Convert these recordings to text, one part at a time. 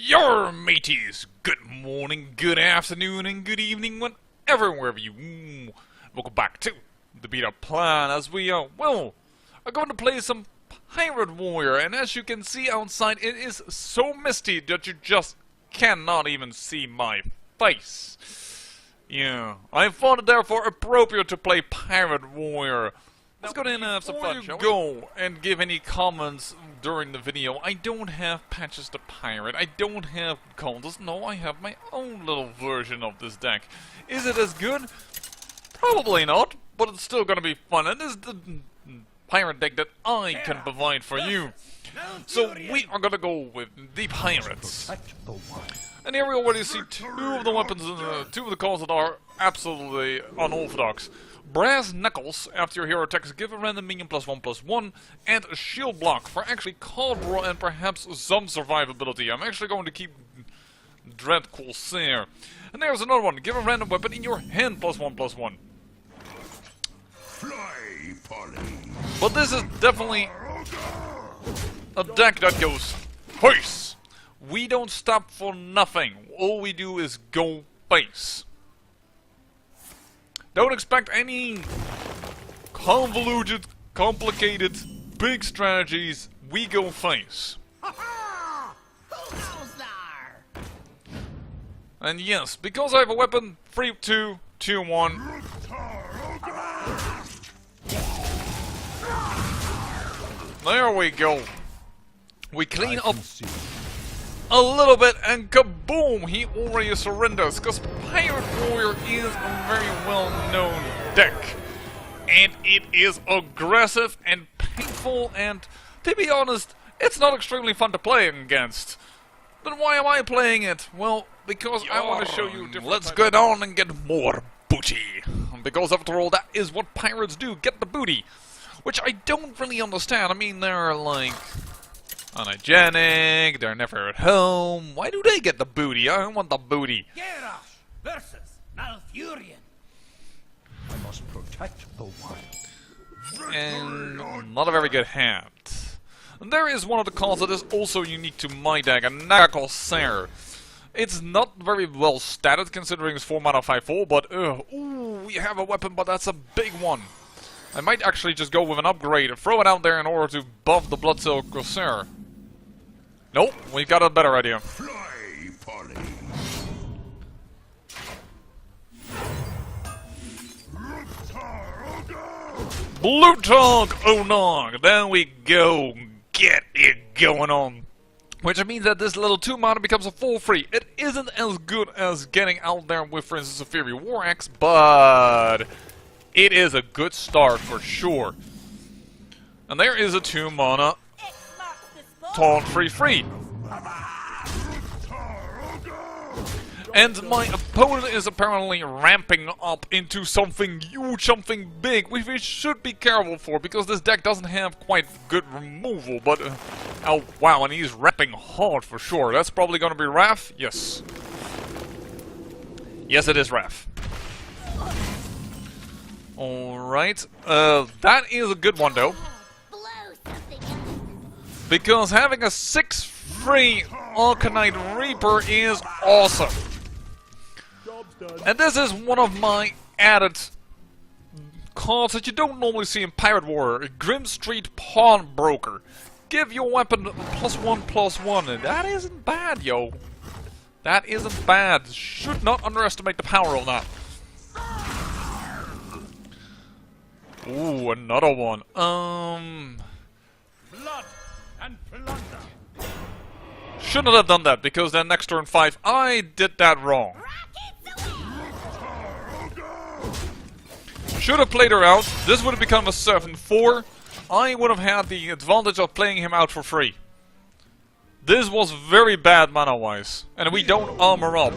Your mateys! Good morning, good afternoon, and good evening, wherever you... Welcome back to the beta plan as we are going to play some Pirate Warrior, and as you can see outside, it is so misty that you just cannot even see my face. Yeah, I thought it therefore appropriate to play Pirate Warrior. Let's go in and have some fun, shall we? Go and give any comments during the video. I don't have Patches the Pirate. I don't have contests. No, I have my own little version of this deck. Is it as good? Probably not, but it's still gonna be fun. And this is the pirate deck that I can provide for you. So we are gonna go with the Pirates. And here we already see two of the weapons, two of the cards that are absolutely unorthodox. Brass Knuckles, after your hero attacks, give a random minion +1/+1, and a shield block for actually card draw and perhaps some survivability. I'm actually going to keep Dread Corsair. And there's another one, give a random weapon in your hand +1/+1. Fly, Polly. But this is definitely a deck that goes face. We don't stop for nothing. All we do is go face. Don't expect any convoluted, complicated, big strategies. We go face. And yes, because I have a weapon, 3, 2, 2, 1. There we go. We clean up a little bit and kaboom! He already surrenders, because Pirate Warrior is a very well-known deck. And it is aggressive and painful, and to be honest, it's not extremely fun to play against. Then why am I playing it? Well, because I want to show you different. Let's get on and get more booty. Because after all, that is what pirates do, get the booty. Which I don't really understand. I mean, they're like unhygienic, they're never at home. Why do they get the booty? I don't want the booty. Geralt versus Malfurion. I must protect the wild. And not a very good hand. And there is one of the cards that is also unique to my deck, a Corsair. It's not very well statted considering it's 4 mana 5/4, but ooh, we have a weapon, but that's a big one. I might actually just go with an upgrade and throw it out there in order to buff the Bloodsilk Corsair. Nope, we've got a better idea. Fly, Polly. Bluetalk Onog! There we go. Get it going on. Which means that this little 2 mana becomes a 4/3. It isn't as good as getting out there with, for instance, a Fury War Axe, but it is a good start for sure. And there is a 2 mana Taunt 3/3. And my opponent is apparently ramping up into something huge, something big, which we should be careful for, because this deck doesn't have quite good removal, but oh wow, and he's ramping hard for sure. That's probably gonna be Wrath? Yes. Yes, it is Wrath. Alright, that is a good one though. Because having a 6/3 Arcanite Reaper is awesome. And this is one of my added cards that you don't normally see in Pirate Warrior, Grim Street Pawnbroker. Give your weapon +1/+1, and that isn't bad, yo. That isn't bad. Should not underestimate the power of that. Ooh, another one. Blood and plunder. Shouldn't have done that, because then next turn 5, I did that wrong. Should have played her out. This would have become a 7/4. I would have had the advantage of playing him out for free. This was very bad mana-wise. And we don't armor up.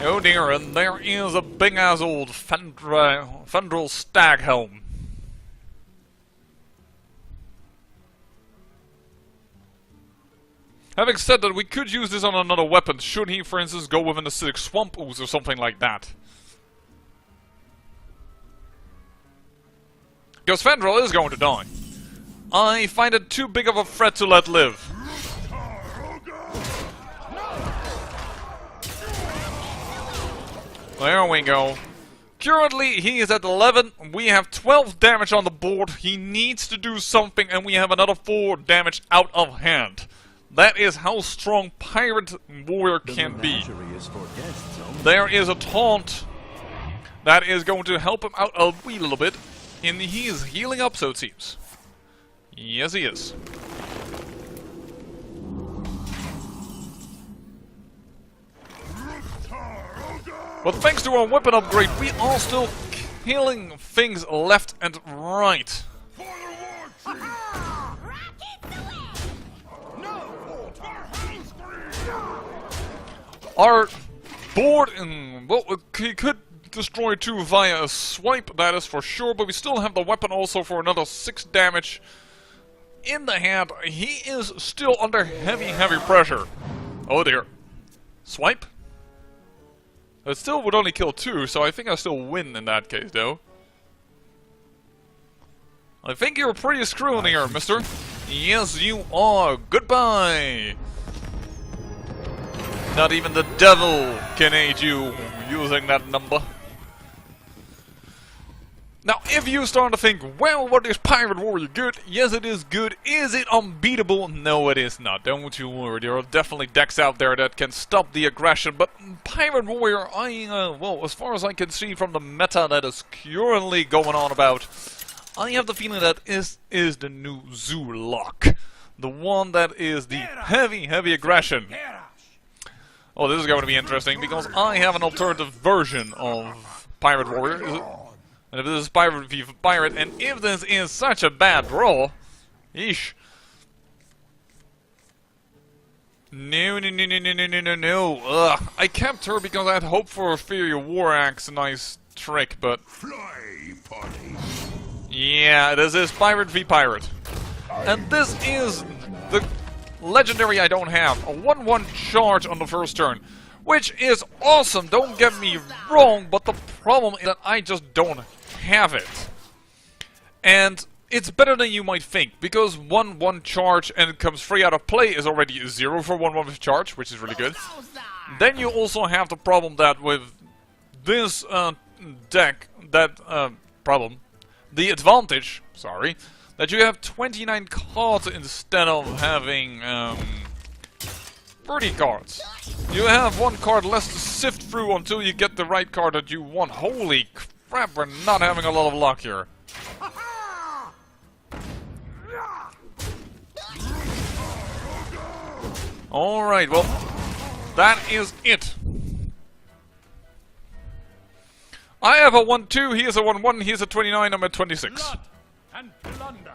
Oh dear, and there is a big-ass old Fendrel Stag Helm. Having said that, we could use this on another weapon, should he, for instance, go with an Acidic Swamp Ooze or something like that. Because Fendrel is going to die. I find it too big of a threat to let live. There we go. Currently, he is at 11. We have 12 damage on the board. He needs to do something, and we have another 4 damage out of hand. That is how strong Pirate Warrior can be. There is a taunt that is going to help him out a wee little bit. And he is healing up, so it seems. Yes, he is. But thanks to our weapon upgrade, we are still killing things left and right. Our board, well, he could destroy 2 via a swipe, that is for sure, but we still have the weapon also for another 6 damage in the hand. He is still under heavy pressure. Oh dear. Swipe? It still would only kill 2, so I think I still win in that case, though. I think you're pretty screwed here, mister. Yes, you are. Goodbye! Not even the devil can aid you using that number. Now, if you start to think, well, what is Pirate Warrior good? Yes, it is good. Is it unbeatable? No, it is not. Don't you worry. There are definitely decks out there that can stop the aggression. But Pirate Warrior, well, as far as I can see from the meta that is currently going on about, I have the feeling that is the new Zoo Lock. The one that is the heavy aggression. Oh, this is going to be interesting, because I have an alternative version of Pirate Warrior. And if this is Pirate v Pirate, and if this is such a bad roll, yeesh. No. Ugh. I kept her because I had hoped for a Fury War Axe, a nice trick, but... Fly, Polly. Yeah, this is Pirate v Pirate. And this is the legendary I don't have. A 1-1 charge on the first turn. Which is awesome, don't get me wrong, but the problem is that I just don't have it. And it's better than you might think, because 1-1 charge and it comes free out of play is already 0 for 1-1 with charge, which is really good. Then you also have the problem that with this deck, the advantage, that you have 29 cards instead of having 30 cards. You have 1 card less to sift through until you get the right card that you want. Holy crap, we're not having a lot of luck here. Alright, well, that is it. I have a 1-2, he is a 1-1, he is a 29, I'm at 26. Blood and plunder.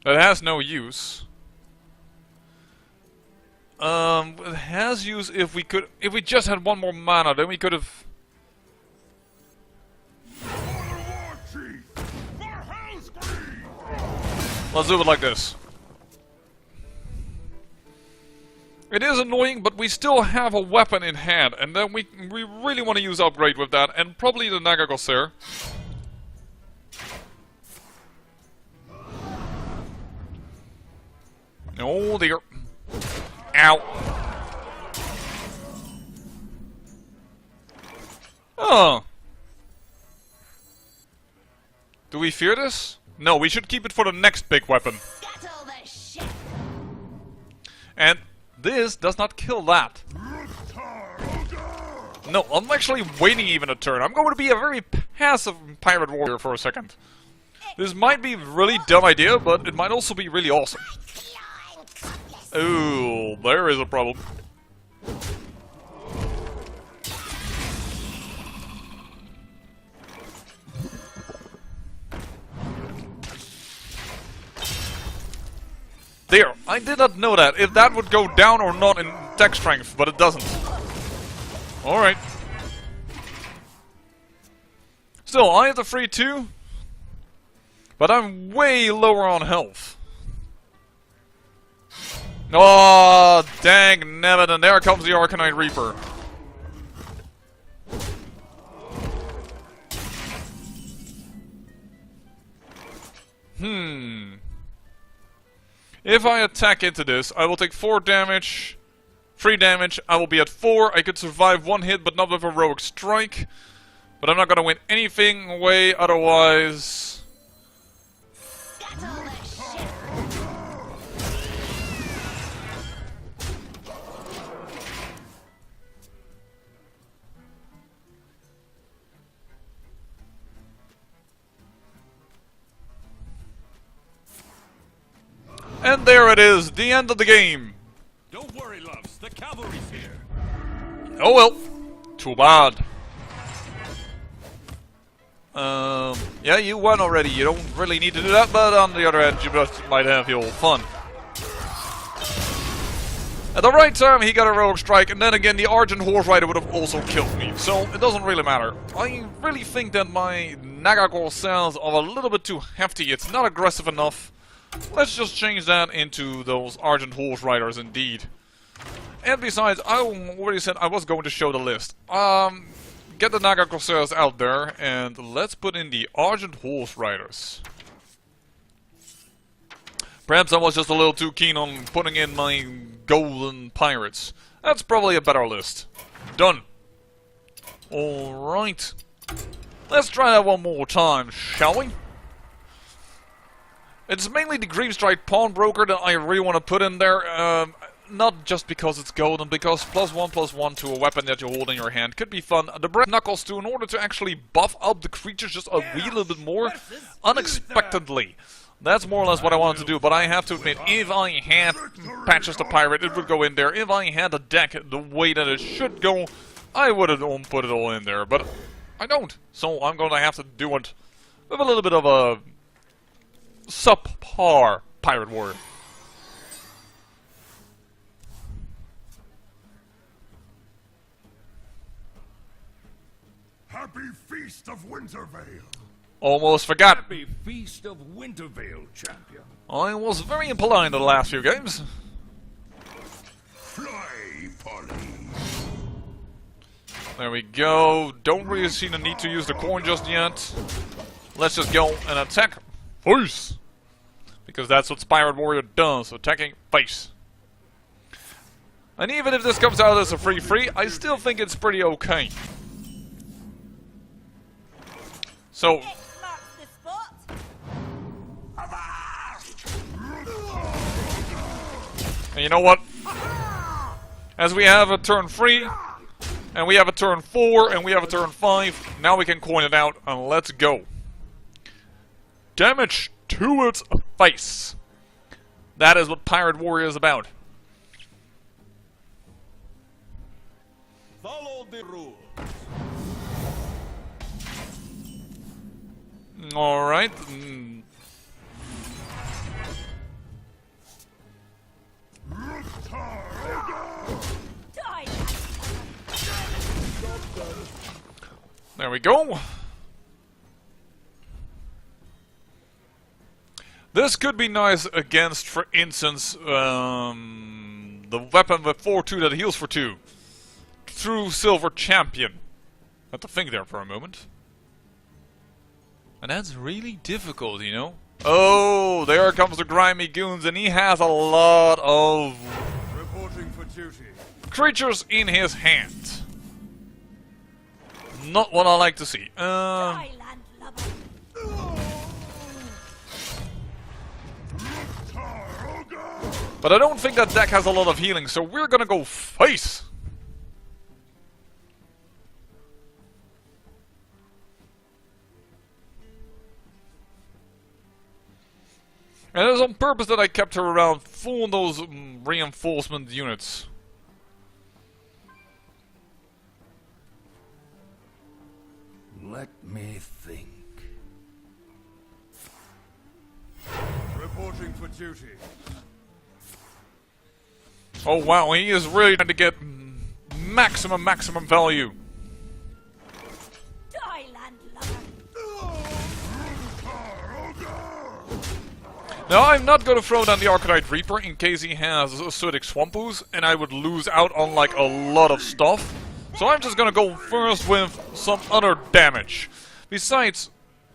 That has no use. It has use if we just had 1 more mana, then we could have... Let's do it like this. It is annoying, but we still have a weapon in hand, and then we really want to use upgrade with that, and probably the Nagagosir. Oh dear. Ow. Oh. Do we fear this? No, we should keep it for the next big weapon. And this does not kill that. No, I'm actually waiting even a turn. I'm going to be a very passive Pirate Warrior for a second. This might be a really dumb idea, but it might also be really awesome. Ooh, there is a problem. There, I did not know that, if that would go down or not in attack strength, but it doesn't. Alright. Still, I have the free 2, but I'm way lower on health. Oh, dang nabbit, and there comes the Arcanine Reaper. If I attack into this, I will take 4 damage, 3 damage, I will be at 4, I could survive 1 hit but not with a Heroic Strike. But I'm not gonna win anything away otherwise. And there it is, the end of the game. Don't worry, loves. The cavalry's here. Oh well, too bad. Yeah, you won already. You don't really need to do that, but on the other hand, you just might have your fun. At the right time, he got a Rogue Strike, and then again, the Argent Horse Rider would have also killed me, so it doesn't really matter. I really think that my Nagagor cells are a little bit too hefty. It's not aggressive enough. Let's just change that into those Argent Horse Riders, indeed. And besides, I already said I was going to show the list. Get the Naga Corsairs out there, and let's put in the Argent Horse Riders. Perhaps I was just a little too keen on putting in my Golden Pirates. That's probably a better list. Done. Alright. Let's try that one more time, shall we? It's mainly the Greavestrike Pawnbroker that I really want to put in there. Not just because it's golden, because +1/+1 to a weapon that you hold in your hand could be fun. The Brass Knuckles too, in order to actually buff up the creatures just a wee little bit more, unexpectedly. That's more or less what I wanted to do, but I have to admit, if I had Patches the Pirate, it would go in there. If I had the deck the way that it should go, I would have put it all in there, but I don't. So I'm going to have to do it with a little bit of a subpar Pirate Warrior. Happy Feast of Wintervale. Almost forgot. Happy Feast of Wintervale, champion. I was very impolite in the last few games. Fly, Polly. There we go. Don't really see the need to use the coin just yet. Let's just go and attack face. Because that's what Pirate Warrior does, attacking face. And even if this comes out as a free, I still think it's pretty okay. So, and you know what? As we have a turn 3, and we have a turn 4, and we have a turn 5, now we can coin it out, and let's go. Damage to its face. That is what Pirate Warrior is about. Follow the rules. Alright. There we go. This could be nice against, for instance, the weapon with 4/2 that heals for 2. True Silver Champion. Have to think there for a moment. And that's really difficult, you know? Oh, there comes the Grimy Goons, and he has a lot of Reporting for duty. creatures in his hand. Not what I like to see. But I don't think that deck has a lot of healing, so we're gonna go face. And it was on purpose that I kept her around full of those reinforcement units. Let me think. Reporting for duty. Oh wow, he is really trying to get maximum value. Now, I'm not going to throw down the Arcanite Reaper in case he has acidic Swamp Ooze, and I would lose out on like a lot of stuff. So I'm just going to go first with some other damage. Besides,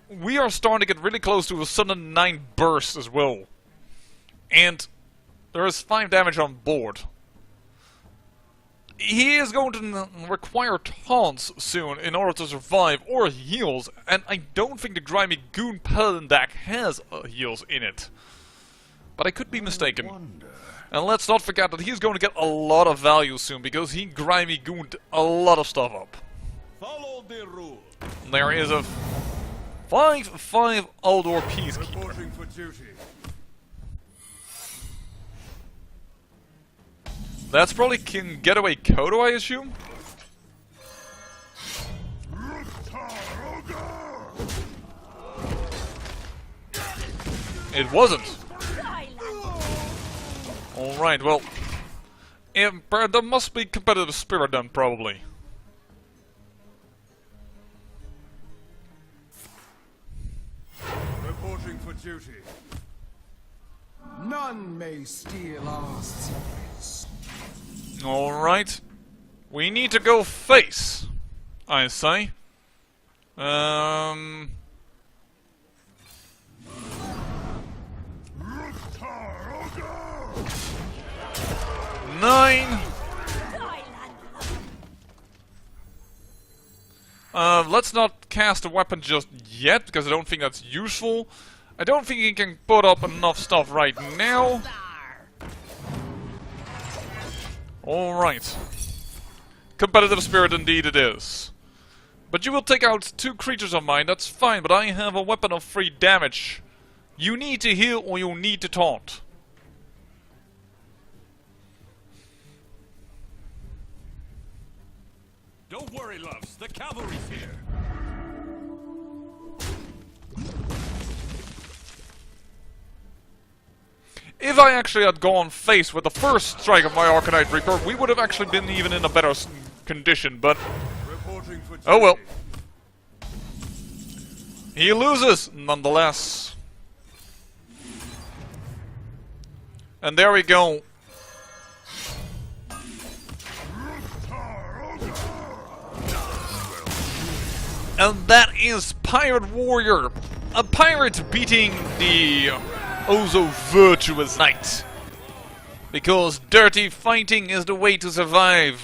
we are starting to get really close to a sudden 9 burst as well. And there is 5 damage on board. He is going to require taunts soon in order to survive, or heals, and I don't think the Grimy Goon Paladin deck has heals in it. But I could be mistaken. And let's not forget that he's going to get a lot of value soon, because he Grimy Gooned a lot of stuff up. Follow the rule. There is a 5/5 Outdoor Peacekeeper. Reporting for duty. That's probably Getaway Kodo, I assume? It wasn't. Alright, well... there must be competitive spirit then, probably. Reporting for duty. None may steal our secrets. Alright. We need to go face, I say. 9. Let's not cast a weapon just yet, because I don't think that's useful. I don't think he can put up enough stuff right now. Alright. Competitive spirit indeed it is. But you will take out 2 creatures of mine, that's fine, but I have a weapon of 3 damage. You need to heal or you need to taunt. Don't worry, loves. The cavalry's here. If I actually had gone face with the first strike of my Arcanite Reaper, we would have actually been even in a better condition, but... Reporting for duty. Oh well. He loses, nonetheless. And there we go. And that is Pirate Warrior. A pirate beating the oh-so virtuous knight. Because dirty fighting is the way to survive.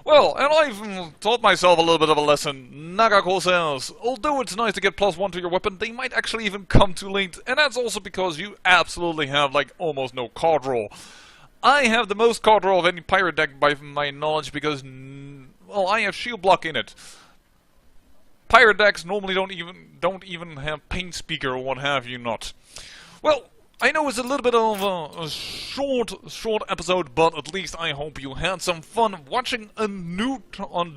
Well, and I've taught myself a little bit of a lesson. Naga Corsairs, although it's nice to get +1 to your weapon, they might actually even come too late. And that's also because you absolutely have, like, almost no card draw. I have the most card draw of any pirate deck by my knowledge because, well, I have Shield Block in it. Pirate decks normally don't even have Paint Speaker or what have you not. Well, I know it's a little bit of a short episode, but at least I hope you had some fun watching a new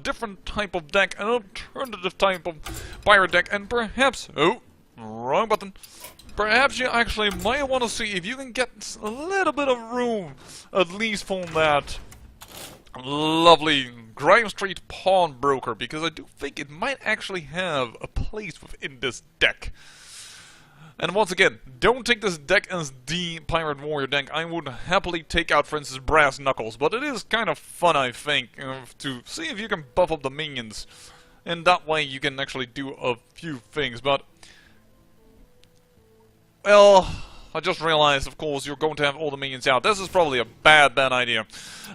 different type of deck, an alternative type of pirate deck, and perhaps, oh, wrong button, perhaps you actually might want to see if you can get a little bit of room, at least for that lovely Grime Street Pawnbroker, because I do think it might actually have a place within this deck. And once again, don't take this deck as the Pirate Warrior deck. I would happily take out, for instance, Brass Knuckles, but it is kind of fun, I think, to see if you can buff up the minions. And that way you can actually do a few things, but... well, I just realized, of course, you're going to have all the minions out. This is probably a bad idea.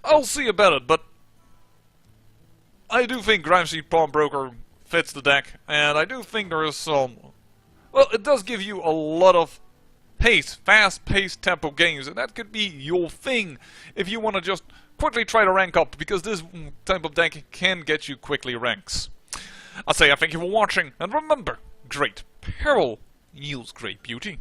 I'll see about it, but... I do think Grime Street Pawnbroker fits the deck, and I do think there is some... well, it does give you a lot of pace, fast-paced tempo games, and that could be your thing if you want to just quickly try to rank up, because this type of deck can get you quickly ranks. I'll say I thank you for watching, and remember, great peril yields great beauty.